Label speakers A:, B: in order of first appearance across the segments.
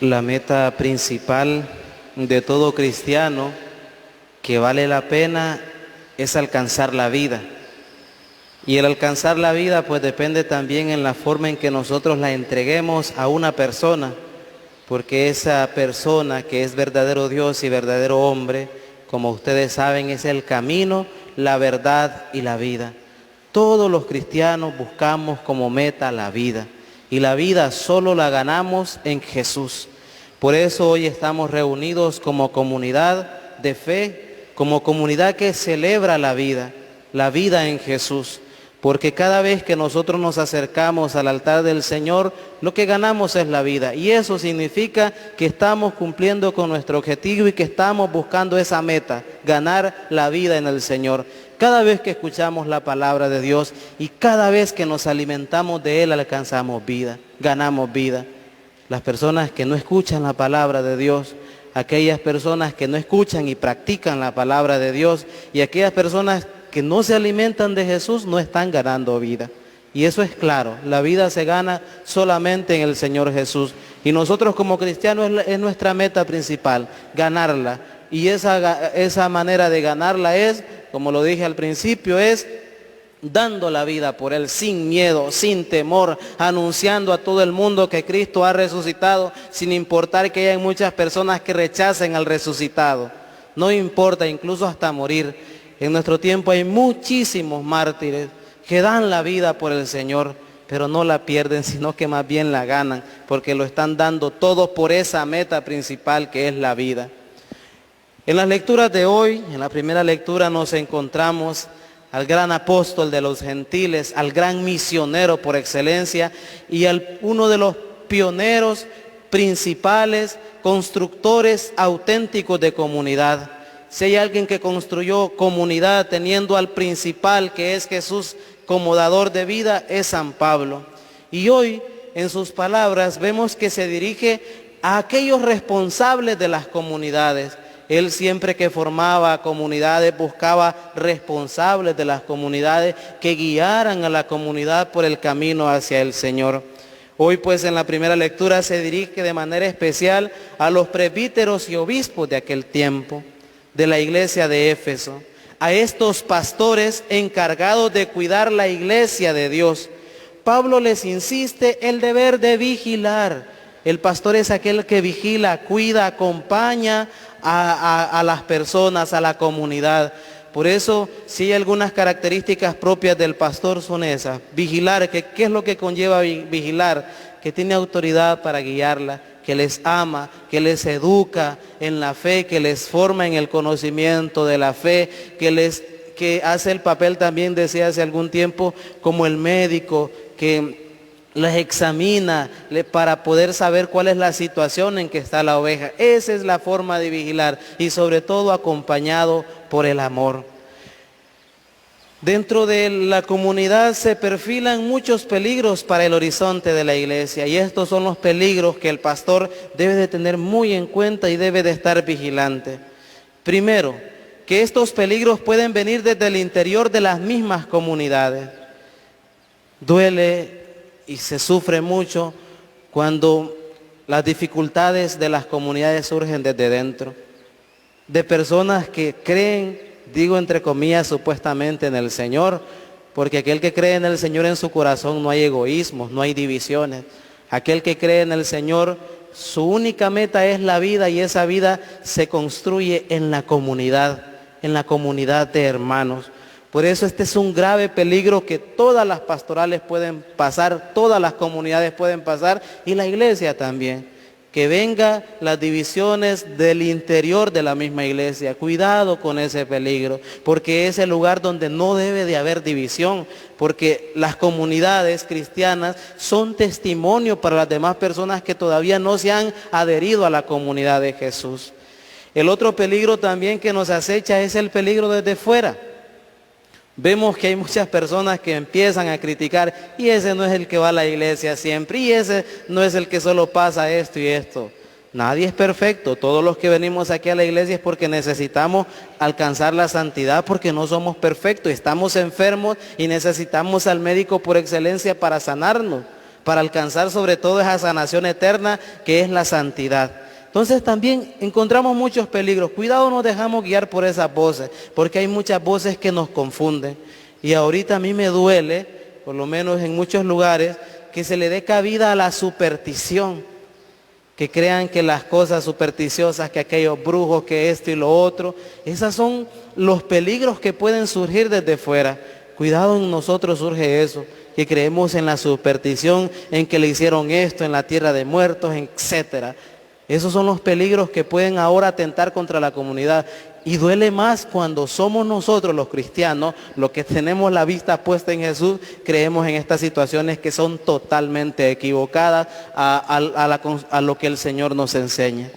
A: La meta principal de todo cristiano que vale la pena es alcanzar la vida. Y el alcanzar la vida pues depende también en la forma en que nosotros la entreguemos a una persona, porque esa persona que es verdadero Dios y verdadero hombre, como ustedes saben, es el camino, la verdad y la vida. Todos los cristianos buscamos como meta la vida, y la vida solo la ganamos en Jesús. Por eso hoy estamos reunidos como comunidad de fe, como comunidad que celebra la vida en Jesús. Porque cada vez que nosotros nos acercamos al altar del Señor, lo que ganamos es la vida. Y eso significa que estamos cumpliendo con nuestro objetivo y que estamos buscando esa meta, ganar la vida en el Señor. Cada vez que escuchamos la palabra de Dios y cada vez que nos alimentamos de Él, alcanzamos vida, ganamos vida. Las personas que no escuchan la palabra de Dios, aquellas personas que no escuchan y practican la palabra de Dios y aquellas personas que no se alimentan de Jesús no están ganando vida. Y eso es claro, la vida se gana solamente en el Señor Jesús. Y nosotros como cristianos es nuestra meta principal, ganarla. Y esa manera de ganarla es, como lo dije al principio, es dando la vida por Él sin miedo, sin temor, anunciando a todo el mundo que Cristo ha resucitado, sin importar que haya muchas personas que rechacen al resucitado. No importa, incluso hasta morir. En nuestro tiempo hay muchísimos mártires que dan la vida por el Señor, pero no la pierden, sino que más bien la ganan, porque lo están dando todo por esa meta principal que es la vida. En las lecturas de hoy, en la primera lectura nos encontramos al gran apóstol de los gentiles, al gran misionero por excelencia y uno de los pioneros principales, constructores auténticos de comunidad. Si hay alguien que construyó comunidad teniendo al principal, que es Jesús como dador de vida, es San Pablo. Y hoy, en sus palabras, vemos que se dirige a aquellos responsables de las comunidades. Él siempre que formaba comunidades buscaba responsables de las comunidades que guiaran a la comunidad por el camino hacia el Señor. Hoy pues en la primera lectura se dirige de manera especial a los presbíteros y obispos de aquel tiempo, de la iglesia de Éfeso, a estos pastores encargados de cuidar la iglesia de Dios. Pablo les insiste el deber de vigilar. El pastor es aquel que vigila, cuida, acompaña a las personas, a la comunidad. Por eso, si hay algunas características propias del pastor son esas. Vigilar, ¿qué es lo que conlleva vigilar? Que tiene autoridad para guiarla, que les ama, que les educa en la fe, que les forma en el conocimiento de la fe, que hace el papel también, decía hace algún tiempo, como el médico, que les examina para poder saber cuál es la situación en que está la oveja. Esa es la forma de vigilar y sobre todo acompañado por el amor. Dentro de la comunidad se perfilan muchos peligros para el horizonte de la iglesia y estos son los peligros que el pastor debe de tener muy en cuenta y debe de estar vigilante. Primero, que estos peligros pueden venir desde el interior de las mismas comunidades. Duele y se sufre mucho cuando las dificultades de las comunidades surgen desde dentro, de personas que creen, digo entre comillas, supuestamente en el Señor, porque aquel que cree en el Señor en su corazón no hay egoísmos, no hay divisiones. Aquel que cree en el Señor, su única meta es la vida y esa vida se construye en la comunidad de hermanos. Por eso este es un grave peligro que todas las pastorales pueden pasar, todas las comunidades pueden pasar y la iglesia también. Que vengan las divisiones del interior de la misma iglesia. Cuidado con ese peligro, porque es el lugar donde no debe de haber división, porque las comunidades cristianas son testimonio para las demás personas que todavía no se han adherido a la comunidad de Jesús. El otro peligro también que nos acecha es el peligro desde fuera. Vemos que hay muchas personas que empiezan a criticar y ese no es el que va a la iglesia siempre y ese no es el que solo pasa esto y esto. Nadie es perfecto, todos los que venimos aquí a la iglesia es porque necesitamos alcanzar la santidad porque no somos perfectos, estamos enfermos y necesitamos al médico por excelencia para sanarnos. para alcanzar sobre todo esa sanación eterna que es la santidad. Entonces también encontramos muchos peligros. Cuidado, nos dejamos guiar por esas voces, porque hay muchas voces que nos confunden. Y ahorita a mí me duele, por lo menos en muchos lugares, que se le dé cabida a la superstición, que crean que las cosas supersticiosas, que aquellos brujos, que esto y lo otro, esos son los peligros que pueden surgir desde fuera. Cuidado, en nosotros surge eso, que creemos en la superstición, en que le hicieron esto en la tierra de muertos, etcétera. Esos son los peligros que pueden ahora atentar contra la comunidad. Y duele más cuando somos nosotros los cristianos, los que tenemos la vista puesta en Jesús, creemos en estas situaciones que son totalmente equivocadas a lo que el Señor nos enseña.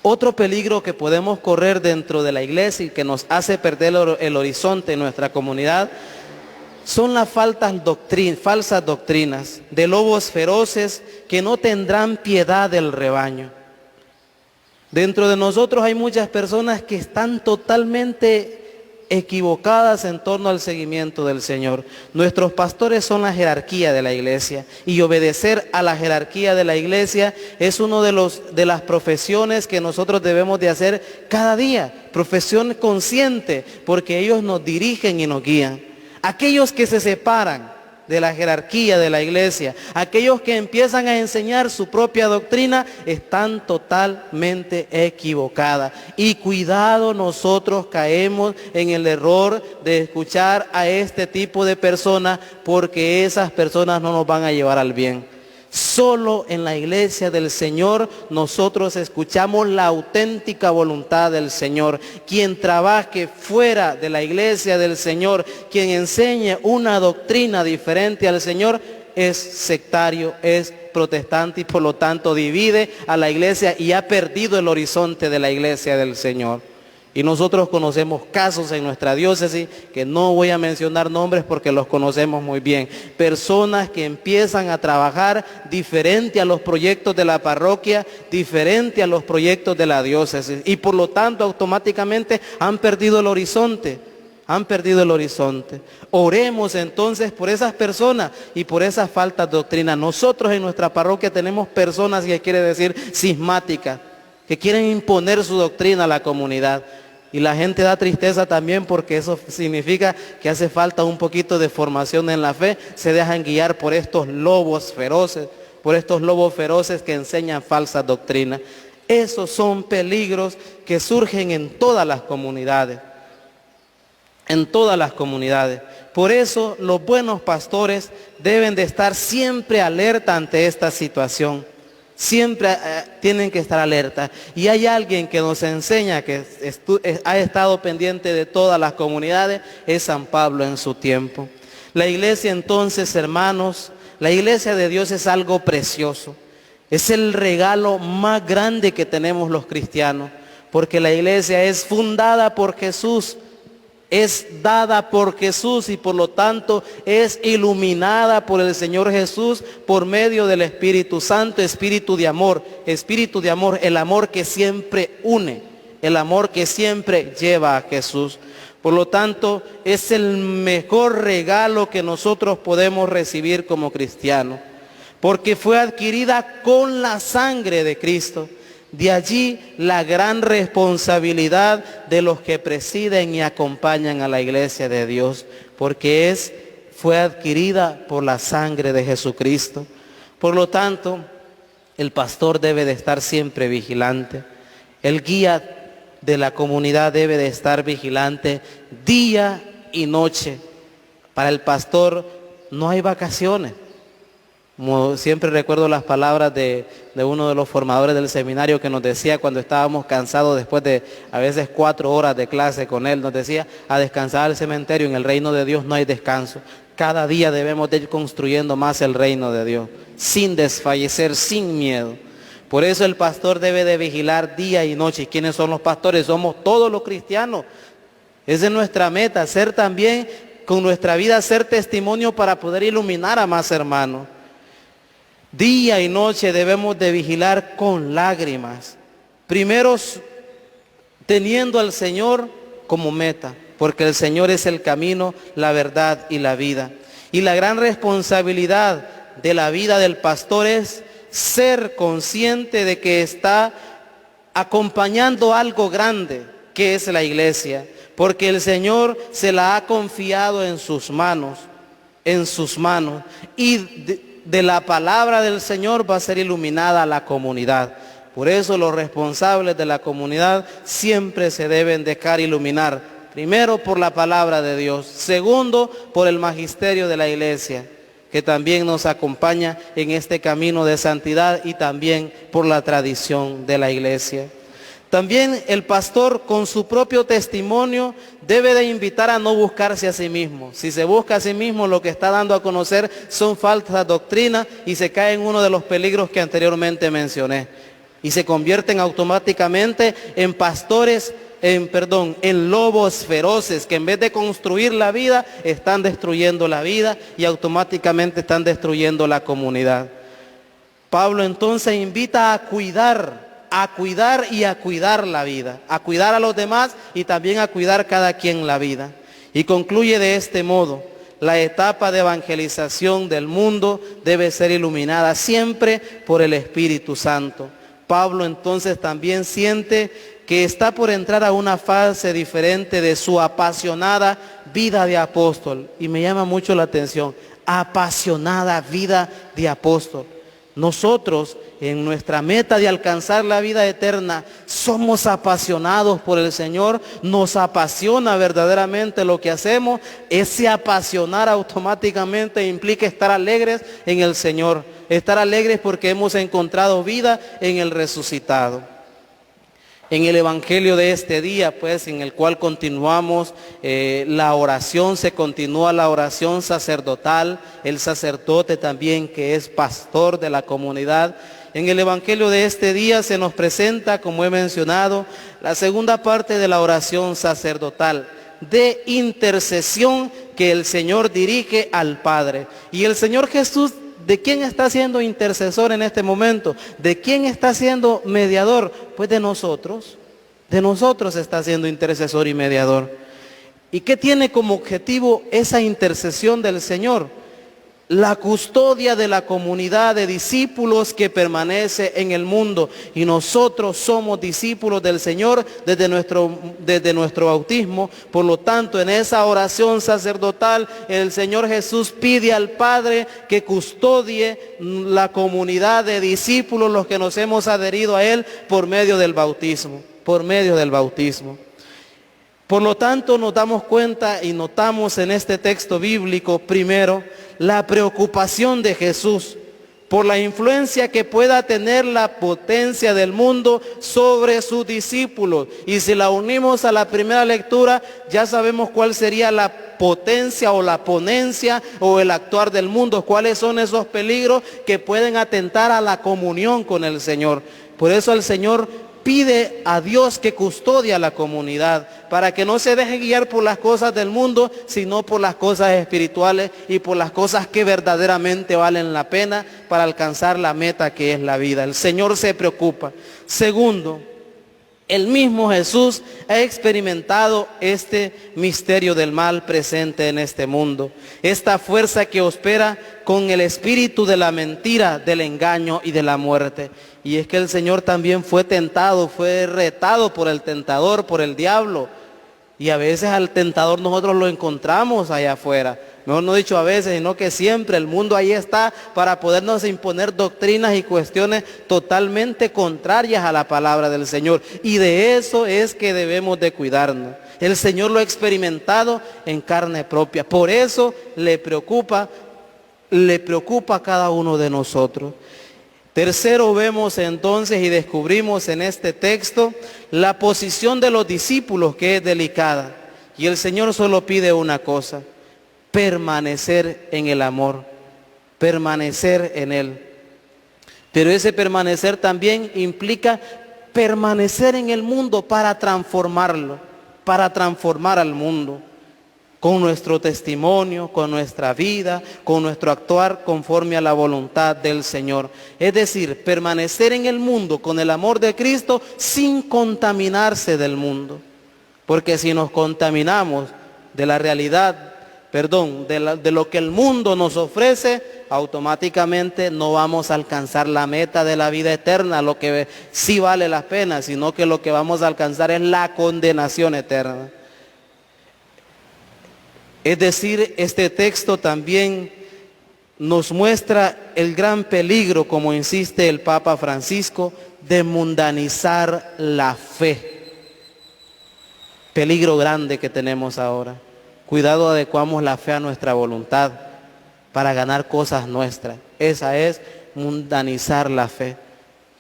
A: Otro peligro que podemos correr dentro de la iglesia y que nos hace perder el horizonte en nuestra comunidad son las falsas doctrinas de lobos feroces que no tendrán piedad del rebaño. Dentro de nosotros hay muchas personas que están totalmente equivocadas en torno al seguimiento del Señor. Nuestros pastores son la jerarquía de la iglesia y obedecer a la jerarquía de la iglesia es uno de las profesiones que nosotros debemos de hacer cada día. Profesión consciente, porque ellos nos dirigen y nos guían. Aquellos que se separan de la jerarquía de la iglesia, aquellos que empiezan a enseñar su propia doctrina, están totalmente equivocadas. Y cuidado, nosotros caemos en el error de escuchar a este tipo de personas, porque esas personas no nos van a llevar al bien. Solo en la iglesia del Señor nosotros escuchamos la auténtica voluntad del Señor. Quien trabaje fuera de la iglesia del Señor, quien enseñe una doctrina diferente al Señor, es sectario, es protestante y por lo tanto divide a la iglesia y ha perdido el horizonte de la iglesia del Señor. Y nosotros conocemos casos en nuestra diócesis, que no voy a mencionar nombres porque los conocemos muy bien. Personas que empiezan a trabajar diferente a los proyectos de la parroquia, diferente a los proyectos de la diócesis. Y por lo tanto automáticamente han perdido el horizonte. Han perdido el horizonte. Oremos entonces por esas personas y por esas faltas de doctrina. Nosotros en nuestra parroquia tenemos personas, que quiere decir cismáticas, que quieren imponer su doctrina a la comunidad. Y la gente da tristeza también, porque eso significa que hace falta un poquito de formación en la fe. Se dejan guiar por estos lobos feroces, que enseñan falsas doctrinas. Esos son peligros que surgen en todas las comunidades. En todas las comunidades. Por eso los buenos pastores deben de estar siempre alerta ante esta situación. Siempre tienen que estar alerta. Y hay alguien que nos enseña, que ha estado pendiente de todas las comunidades, es San Pablo en su tiempo. La iglesia entonces, hermanos, la iglesia de Dios es algo precioso. Es el regalo más grande que tenemos los cristianos, porque la iglesia es fundada por Jesús, es dada por Jesús y por lo tanto es iluminada por el Señor Jesús por medio del Espíritu Santo, espíritu de amor, el amor que siempre une, el amor que siempre lleva a Jesús. Por lo tanto, es el mejor regalo que nosotros podemos recibir como cristianos, porque fue adquirida con la sangre de Cristo. De allí la gran responsabilidad de los que presiden y acompañan a la iglesia de Dios, porque fue adquirida por la sangre de Jesucristo. Por lo tanto, el pastor debe de estar siempre vigilante. El guía de la comunidad debe de estar vigilante día y noche. Para el pastor no hay vacaciones. Como siempre recuerdo las palabras de uno de los formadores del seminario, que nos decía cuando estábamos cansados después de a veces 4 horas de clase con él, nos decía: a descansar al cementerio, en el reino de Dios no hay descanso. Cada día debemos de ir construyendo más el reino de Dios, sin desfallecer, sin miedo. Por eso el pastor debe de vigilar día y noche. ¿Y quiénes son los pastores? Somos todos los cristianos. Esa es nuestra meta, ser también con nuestra vida, ser testimonio para poder iluminar a más hermanos. Día y noche debemos de vigilar con lágrimas. Primero, teniendo al Señor como meta, porque el Señor es el camino, la verdad y la vida. Y la gran responsabilidad de la vida del pastor es ser consciente de que está acompañando algo grande, que es la iglesia, porque el Señor se la ha confiado en sus manos, y de la palabra del Señor va a ser iluminada la comunidad. Por eso los responsables de la comunidad siempre se deben dejar iluminar, primero por la palabra de Dios, segundo por el magisterio de la iglesia, que también nos acompaña en este camino de santidad, y también por la tradición de la iglesia. También el pastor, con su propio testimonio, debe de invitar a no buscarse a sí mismo. Si se busca a sí mismo, lo que está dando a conocer son falsas doctrinas y se cae en uno de los peligros que anteriormente mencioné. Y se convierten automáticamente en pastores, en lobos feroces, que en vez de construir la vida, están destruyendo la vida y automáticamente están destruyendo la comunidad. Pablo entonces invita a cuidar y a cuidar la vida, a cuidar a los demás y también a cuidar cada quien la vida. Y concluye de este modo: la etapa de evangelización del mundo debe ser iluminada siempre por el Espíritu Santo. Pablo entonces también siente que está por entrar a una fase diferente de su apasionada vida de apóstol. Y me llama mucho la atención, apasionada vida de apóstol. Nosotros, en nuestra meta de alcanzar la vida eterna, somos apasionados por el Señor, nos apasiona verdaderamente lo que hacemos. Ese apasionar automáticamente implica estar alegres en el Señor, estar alegres porque hemos encontrado vida en el resucitado. En el Evangelio de este día, pues, en el cual continuamos la oración, se continúa la oración sacerdotal, el sacerdote también que es pastor de la comunidad. En el Evangelio de este día se nos presenta, como he mencionado, la segunda parte de la oración sacerdotal, de intercesión que el Señor dirige al Padre. Y el Señor Jesús, ¿de quién está siendo intercesor en este momento? ¿De quién está siendo mediador? Pues de nosotros. De nosotros está siendo intercesor y mediador. ¿Y qué tiene como objetivo esa intercesión del Señor? La custodia de la comunidad de discípulos que permanece en el mundo. Y nosotros somos discípulos del Señor desde nuestro bautismo. Por lo tanto, en esa oración sacerdotal, el Señor Jesús pide al Padre que custodie la comunidad de discípulos, los que nos hemos adherido a Él por medio del bautismo. Por medio del bautismo. Por lo tanto, nos damos cuenta y notamos en este texto bíblico, primero, la preocupación de Jesús por la influencia que pueda tener la potencia del mundo sobre sus discípulos. Y si la unimos a la primera lectura, ya sabemos cuál sería la potencia o la ponencia o el actuar del mundo, cuáles son esos peligros que pueden atentar a la comunión con el Señor. Por eso el Señor pide a Dios que custodie a la comunidad, para que no se deje guiar por las cosas del mundo, sino por las cosas espirituales y por las cosas que verdaderamente valen la pena para alcanzar la meta que es la vida. El Señor se preocupa. Segundo, el mismo Jesús ha experimentado este misterio del mal presente en este mundo, esta fuerza que opera con el espíritu de la mentira, del engaño y de la muerte. Y es que el Señor también fue tentado, fue retado por el tentador, por el diablo. Y a veces al tentador nosotros lo encontramos allá afuera. Mejor no dicho a veces, sino que siempre el mundo ahí está para podernos imponer doctrinas y cuestiones totalmente contrarias a la palabra del Señor. Y de eso es que debemos de cuidarnos. El Señor lo ha experimentado en carne propia. Por eso le preocupa a cada uno de nosotros. Tercero, vemos entonces y descubrimos en este texto la posición de los discípulos, que es delicada. Y el Señor solo pide una cosa: permanecer en el amor, permanecer en Él. Pero ese permanecer también implica permanecer en el mundo para transformarlo, para transformar al mundo. Con nuestro testimonio, con nuestra vida, con nuestro actuar conforme a la voluntad del Señor. Es decir, permanecer en el mundo con el amor de Cristo sin contaminarse del mundo. Porque si nos contaminamos de la realidad de lo que el mundo nos ofrece, automáticamente no vamos a alcanzar la meta de la vida eterna, lo que sí vale la pena, sino que lo que vamos a alcanzar es la condenación eterna. Es decir, este texto también nos muestra el gran peligro, como insiste el Papa Francisco, de mundanizar la fe. Peligro grande que tenemos ahora. Cuidado, adecuamos la fe a nuestra voluntad para ganar cosas nuestras. Esa es mundanizar la fe.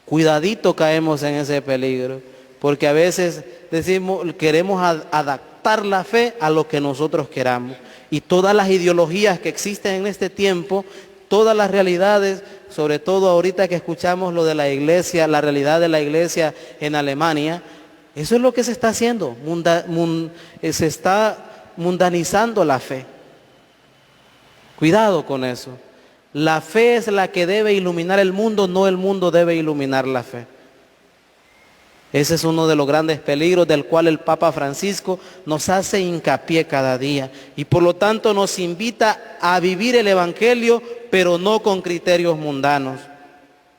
A: Cuidadito caemos en ese peligro, porque a veces queremos adaptar la fe a lo que nosotros queramos. Y todas las ideologías que existen en este tiempo, todas las realidades, sobre todo ahorita que escuchamos lo de la iglesia, la realidad de la iglesia en Alemania, eso es lo que se está haciendo, se está mundanizando la fe. Cuidado con eso. La fe es la que debe iluminar el mundo, no el mundo debe iluminar la fe. Ese es uno de los grandes peligros del cual el Papa Francisco nos hace hincapié cada día. Y por lo tanto nos invita a vivir el Evangelio, pero no con criterios mundanos.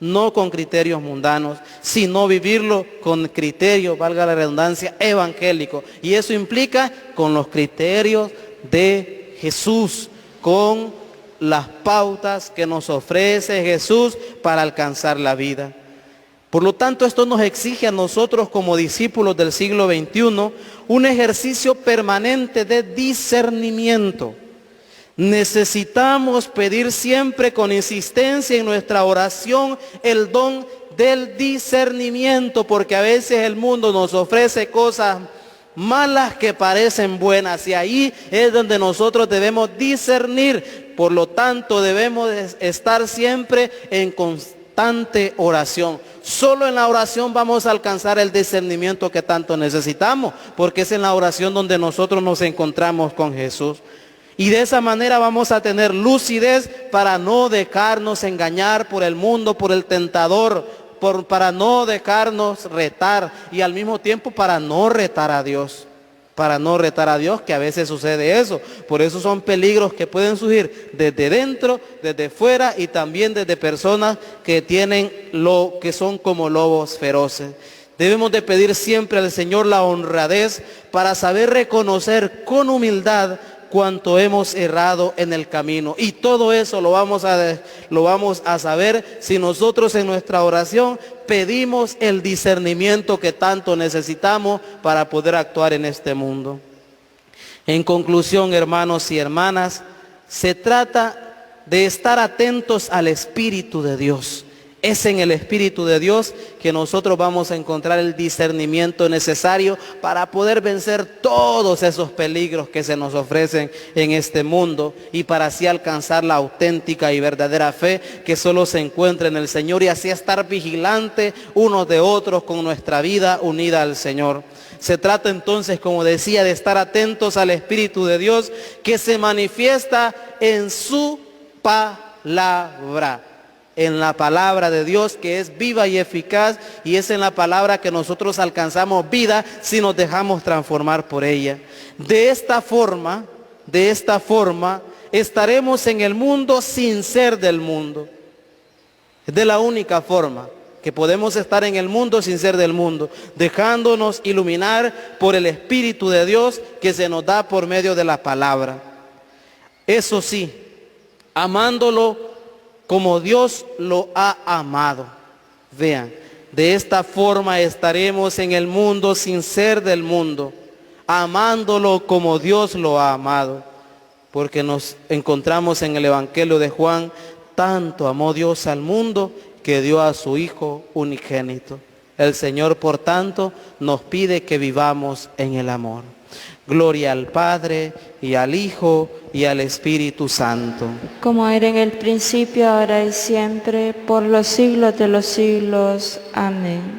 A: No con criterios mundanos, sino vivirlo con criterios, valga la redundancia, evangélicos. Y eso implica con los criterios de Jesús, con las pautas que nos ofrece Jesús para alcanzar la vida. Por lo tanto, esto nos exige a nosotros como discípulos del siglo XXI un ejercicio permanente de discernimiento. Necesitamos pedir siempre con insistencia en nuestra oración el don del discernimiento, porque a veces el mundo nos ofrece cosas malas que parecen buenas, y ahí es donde nosotros debemos discernir. Por lo tanto, debemos estar siempre en constante oración. Solo en la oración vamos a alcanzar el discernimiento que tanto necesitamos, porque es en la oración donde nosotros nos encontramos con Jesús. Y de esa manera vamos a tener lucidez para no dejarnos engañar por el mundo, por el tentador, para no dejarnos retar, y al mismo tiempo para no retar a Dios. Para no retar a Dios, que a veces sucede eso. Por eso son peligros que pueden surgir desde dentro, desde fuera, y también desde personas que son como lobos feroces. Debemos de pedir siempre al Señor la honradez para saber reconocer con humildad cuanto hemos errado en el camino. Y todo eso lo vamos a saber si nosotros en nuestra oración pedimos el discernimiento que tanto necesitamos para poder actuar en este mundo. En conclusión, hermanos y hermanas, se trata de estar atentos al Espíritu de Dios. Es en el Espíritu de Dios que nosotros vamos a encontrar el discernimiento necesario para poder vencer todos esos peligros que se nos ofrecen en este mundo, y para así alcanzar la auténtica y verdadera fe que solo se encuentra en el Señor, y así estar vigilantes unos de otros con nuestra vida unida al Señor. Se trata entonces, como decía, de estar atentos al Espíritu de Dios que se manifiesta en su palabra. En la palabra de Dios, que es viva y eficaz, y es en la palabra que nosotros alcanzamos vida si nos dejamos transformar por ella. De esta forma, estaremos en el mundo sin ser del mundo. Es de la única forma que podemos estar en el mundo sin ser del mundo, dejándonos iluminar por el Espíritu de Dios que se nos da por medio de la palabra. Eso sí, amándolo como Dios lo ha amado. Vean, de esta forma estaremos en el mundo sin ser del mundo, amándolo como Dios lo ha amado, porque nos encontramos en el Evangelio de Juan: tanto amó Dios al mundo que dio a su Hijo unigénito. El Señor, por tanto, nos pide que vivamos en el amor. Gloria al Padre, y al Hijo, y al Espíritu Santo.
B: Como era en el principio, ahora y siempre, por los siglos de los siglos. Amén.